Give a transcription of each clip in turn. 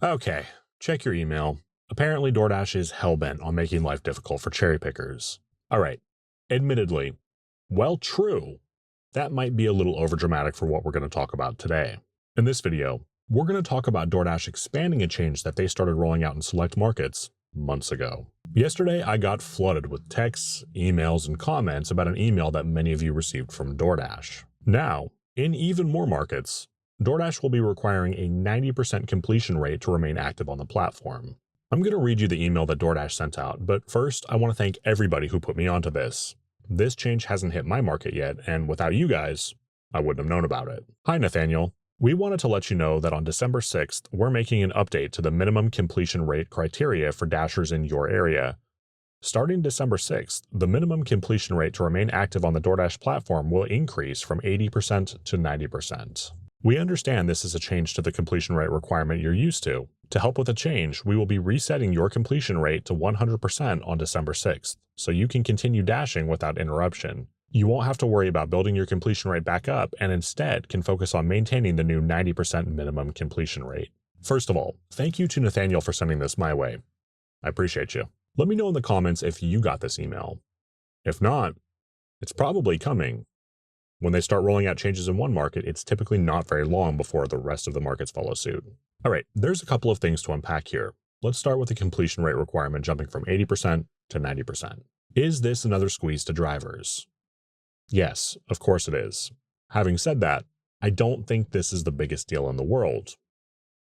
Okay, check your email. Apparently, DoorDash is hellbent on making life difficult for cherry pickers. All right, admittedly, well, true, that might be a little overdramatic for what we're going to talk about today. In this video, we're going to talk about DoorDash expanding a change that they started rolling out in select markets months ago. Yesterday, I got flooded with texts, emails, and comments about an email that many of you received from DoorDash. Now, in even more markets, DoorDash will be requiring a 90% completion rate to remain active on the platform. I'm going to read you the email that DoorDash sent out, but first, I want to thank everybody who put me onto this. This change hasn't hit my market yet, and without you guys, I wouldn't have known about it. Hi, Nathaniel. We wanted to let you know that on December 6th, we're making an update to the minimum completion rate criteria for Dashers in your area. Starting December 6th, the minimum completion rate to remain active on the DoorDash platform will increase from 80% to 90%. We understand this is a change to the completion rate requirement you're used to. To help with the change, we will be resetting your completion rate to 100% on December 6th, so you can continue dashing without interruption. You won't have to worry about building your completion rate back up and instead can focus on maintaining the new 90% minimum completion rate. First of all, thank you to Nathaniel for sending this my way. I appreciate you. Let me know in the comments if you got this email. If not, it's probably coming. When they start rolling out changes in one market, it's typically not very long before the rest of the markets follow suit. All right, there's a couple of things to unpack here. Let's start with the completion rate requirement jumping from 80% to 90%. Is this another squeeze to drivers? Yes, of course it is. Having said that, I don't think this is the biggest deal in the world.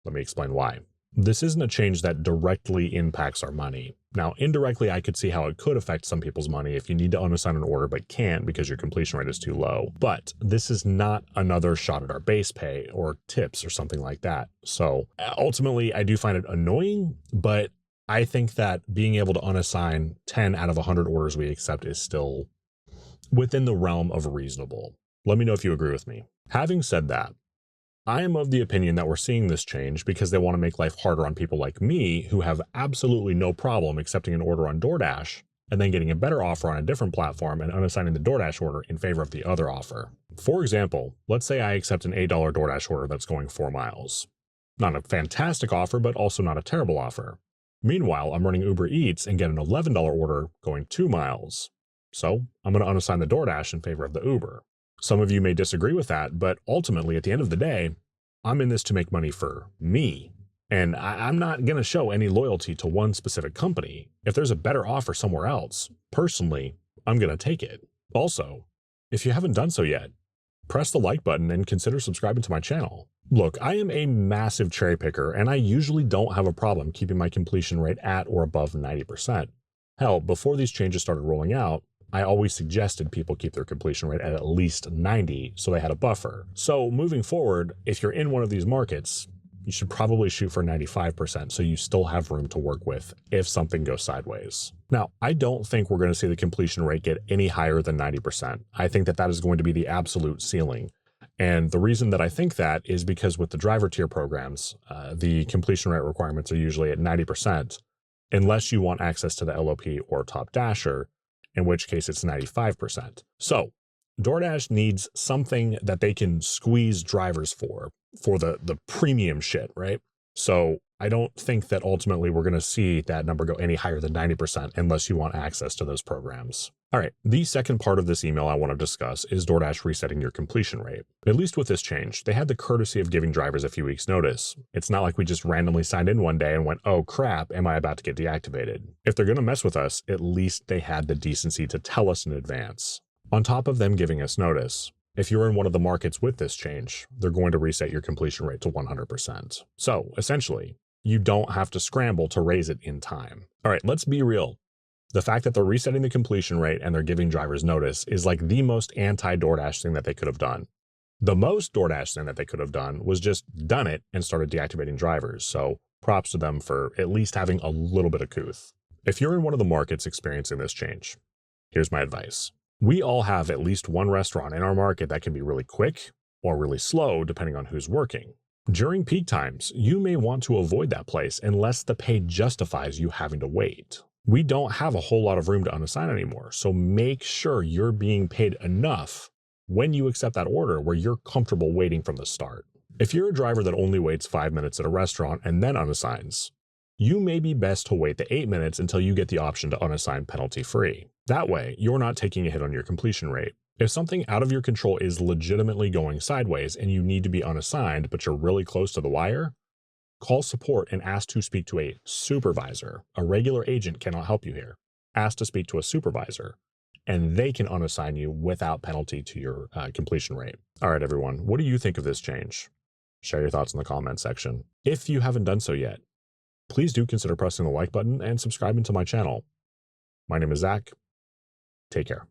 Let me explain why. This isn't a change that directly impacts our money. Now, indirectly, I could see how it could affect some people's money if you need to unassign an order but can't because your completion rate is too low. But this is not another shot at our base pay or tips or something like that. So ultimately, I do find it annoying, but I think that being able to unassign 10 out of 100 orders we accept is still within the realm of reasonable. Let me know if you agree with me. Having said that, I am of the opinion that we're seeing this change because they want to make life harder on people like me who have absolutely no problem accepting an order on DoorDash and then getting a better offer on a different platform and unassigning the DoorDash order in favor of the other offer. For example, let's say I accept an $8 DoorDash order that's going 4 miles. Not a fantastic offer, but also not a terrible offer. Meanwhile, I'm running Uber Eats and get an $11 order going 2 miles. So I'm going to unassign the DoorDash in favor of the Uber. Some of you may disagree with that, but ultimately, at the end of the day, I'm in this to make money for me. And I'm not going to show any loyalty to one specific company. If there's a better offer somewhere else, personally, I'm going to take it. Also, if you haven't done so yet, press the like button and consider subscribing to my channel. Look, I am a massive cherry picker, and I usually don't have a problem keeping my completion rate at or above 90%. Hell, before these changes started rolling out, I always suggested people keep their completion rate at least 90 so they had a buffer. So moving forward, if you're in one of these markets, you should probably shoot for 95% so you still have room to work with if something goes sideways. Now, I don't think we're going to see the completion rate get any higher than 90%. I think that is going to be the absolute ceiling. And the reason that I think that is because with the driver tier programs, the completion rate requirements are usually at 90%, unless you want access to the LOP or top dasher, in which case it's 95%. So DoorDash needs something that they can squeeze drivers for the premium shit, right? So I don't think that ultimately we're going to see that number go any higher than 90% unless you want access to those programs. All right, the second part of this email I want to discuss is DoorDash resetting your completion rate. At least with this change, they had the courtesy of giving drivers a few weeks notice. It's not like we just randomly signed in one day and went, oh crap, am I about to get deactivated? If they're going to mess with us, at least they had the decency to tell us in advance. On top of them giving us notice, if you're in one of the markets with this change, they're going to reset your completion rate to 100%. So essentially, you don't have to scramble to raise it in time. All right, let's be real. The fact that they're resetting the completion rate and they're giving drivers notice is like the most anti-DoorDash thing that they could have done. The most DoorDash thing that they could have done was just done it and started deactivating drivers. So props to them for at least having a little bit of couth. If you're in one of the markets experiencing this change, here's my advice. We all have at least one restaurant in our market that can be really quick or really slow depending on who's working. During peak times, you may want to avoid that place unless the pay justifies you having to wait. We don't have a whole lot of room to unassign anymore, so make sure you're being paid enough when you accept that order where you're comfortable waiting from the start. If you're a driver that only waits 5 minutes at a restaurant and then unassigns, you may be best to wait the 8 minutes until you get the option to unassign penalty-free. That way, you're not taking a hit on your completion rate. If something out of your control is legitimately going sideways and you need to be unassigned but you're really close to the wire, call support and ask to speak to a supervisor. A regular agent cannot help you here. Ask to speak to a supervisor, and they can unassign you without penalty to your completion rate. All right, everyone, what do you think of this change? Share your thoughts in the comments section. If you haven't done so yet, please do consider pressing the like button and subscribing to my channel. My name is Zach. Take care.